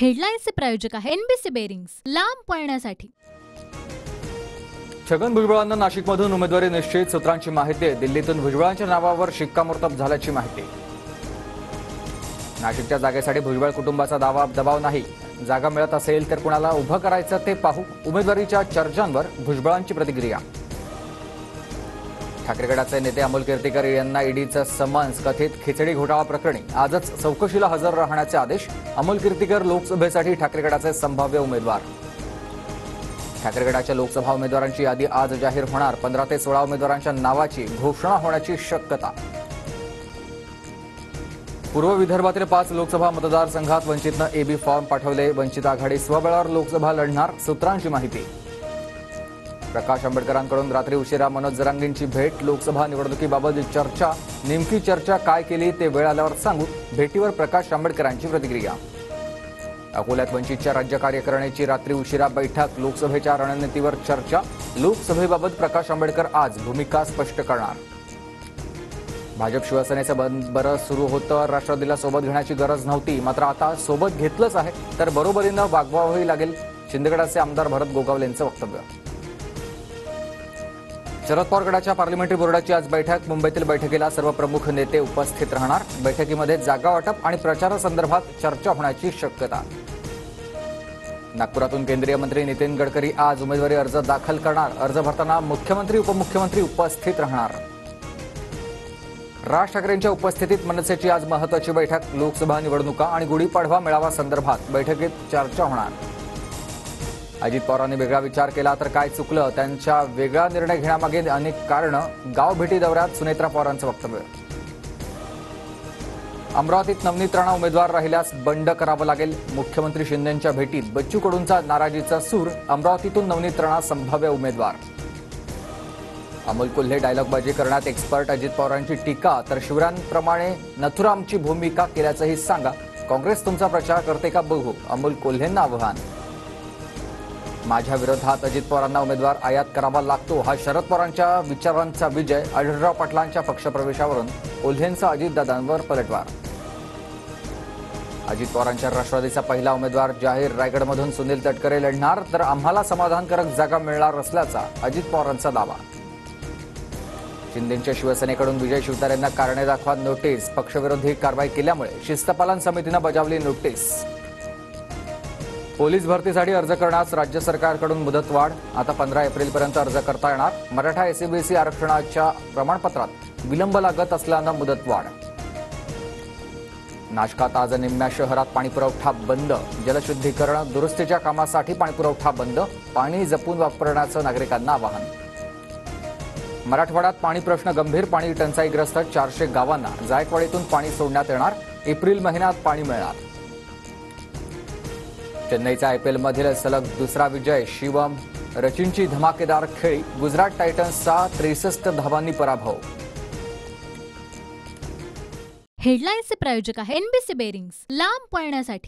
हेडलाईन्सचे प्रायोजक आहे NBC bearings, लांब पळण्यासाठी। छगन भुजबळांना नाशिकमधून उमेदवारी निश्चित, सूत्रांची माहिती। दिल्लीतून भुजबळांच्या नावावर शिक्कामोर्तब झाल्याची माहिती। नाशिकच्या जागेसाठी भुजबळ कुटुंबाचा दबाव नाही, जागा मिळत असेल तर कुणाला उभं करायचं ते पाहू। उमेदवारीच्या चर्चांवर भुजबळांची प्रतिक्रिया। ठाकरे गटाचे नेते अमोल कीर्तीकर यांना ईडीचं समन्स, कथित खिचडी घोटाळा प्रकरणी आजच चौकशीला हजर राहण्याचे आदेश। अमोल कीर्तीकर लोकसभेसाठी ठाकरे गटाचे संभाव्य उमेदवार। ठाकरे गटाच्या लोकसभा उमेदवारांची यादी आज जाहीर होणार। 15 ते 16 उमेदवारांच्या नावाची घोषणा होण्याची शक्यता। पूर्व विदर्भातील 5 लोकसभा मतदारसंघात वंचितनं एबी फॉर्म पाठवले। वंचित आघाडी स्वबळावर लोकसभा लढणार, सूत्रांची माहिती। प्रकाश आंबेडकरांकडून रात्री उशिरा मनोज जरांगेंची भेट। लोकसभा निवडणुकीबाबत चर्चा, नेमकी चर्चा काय केली ते वेळ आल्यावर सांगू। भेटीवर प्रकाश आंबेडकरांची प्रतिक्रिया। अकोल्यात वंचितच्या राज्य कार्यकारिणीची रात्री उशिरा बैठक। लोकसभेच्या रणनीतीवर चर्चा। लोकसभेबाबत प्रकाश आंबेडकर आज भूमिका स्पष्ट करणार। भाजप शिवसेनेचं बरं सुरू होतं, राष्ट्रवादीला सोबत घेण्याची गरज नव्हती, मात्र आता सोबत घेतलंच आहे तर बरोबरीनं वागवावंही लागेल। शिंदेगडाचे आमदार भरत गोगावलेंचं वक्तव्य। शरद पवार गटाच्या पार्लमेंटरी बोर्डाची आज बैठक। मुंबईतील बैठकीला सर्व प्रमुख नेते उपस्थित राहणार। बैठकीमध्ये जागा वाटप आणि प्रचारासंदर्भात चर्चा होण्याची शक्यता। नागपुरातून केंद्रीय मंत्री नितीन गडकरी आज उमेदवारी अर्ज दाखल करणार। अर्ज भरताना मुख्यमंत्री उपमुख्यमंत्री उपस्थित राहणार। राज ठाकरेंच्या उपस्थितीत मनसेची आज महत्त्वाची बैठक। लोकसभा निवडणुका आणि गुढीपाडवा मेळावा संदर्भात बैठकीत चर्चा होणार। अजित पवारांनी वेगळा विचार केला तर काय चुकलं, त्यांच्या वेगळा निर्णय घेण्यामागे अनेक कारणं। गाव भेटी दौऱ्यात सुनेत्रा पवारांचं वक्तव्य। अमरावतीत नवनीत राणा उमेदवार राहिल्यास बंड करावं लागेल। मुख्यमंत्री शिंदेंच्या भेटीत बच्चू कडूंचा नाराजीचा सूर। अमरावतीतून नवनीत राणा संभाव्य उमेदवार। अमोल कोल्हे डायलॉगबाजी करण्यात एक्सपर्ट। अजित पवारांची टीका, तर शिवरायांप्रमाणे नथुरामची भूमिका केल्याचंही सांगा। काँग्रेस तुमचा प्रचार करते का बघू, अमोल कोल्हेंना आव्हान। माझ्या विरोधात अजित पवारांना उमेदवार आयात करावा लागतो, हा शरद पवारांच्या विचारांचा विजय। आढळराव पाटलांच्या पक्षप्रवेशावरून कोल्हेंचा अजितदादांवर पलटवार। अजित पवारांच्या राष्ट्रवादीचा पहिला उमेदवार जाहीर। रायगडमधून सुनील तटकरे लढणार, तर आम्हाला समाधानकारक जागा मिळणार असल्याचा अजित पवारांचा दावा। शिंदेंच्या शिवसेनेकडून विजय शिवतारेंना कारणे दाखवा नोटीस। पक्षविरोधी कारवाई केल्यामुळे शिस्तपालन समितीनं बजावली नोटीस। पोलीस भरतीसाठी अर्ज करण्यास राज्य सरकारकडून मुदतवाढ। आता 15 एप्रिलपर्यंत अर्ज करता येणार। मराठा एसईबीसी आरक्षणाच्या प्रमाणपत्रात विलंब लागत असल्यानं मुदतवाढ। नाशकात आज निम्म्या शहरात पाणीपुरवठा बंद। जलशुद्धीकरण दुरुस्तीच्या कामासाठी पाणीपुरवठा बंद। पाणी जपून वापरण्याचं नागरिकांना आवाहन। मराठवाड्यात पाणी प्रश्न गंभीर। पाणी टंचाईग्रस्त 400 गावांना जायकवाडीतून पाणी सोडण्यात येणार। एप्रिल महिन्यात पाणी मिळणार। चेन्नईचा आयपीएलमधील सलग दुसरा विजय। शिवम रचिनची धमाकेदार खेळी। गुजरात टायटन्सचा 63 धावांनी पराभव। हेडलाईन्सचे प्रायोजक आहे एनबीसी बेरिंग्स, लांब पळण्यासाठी।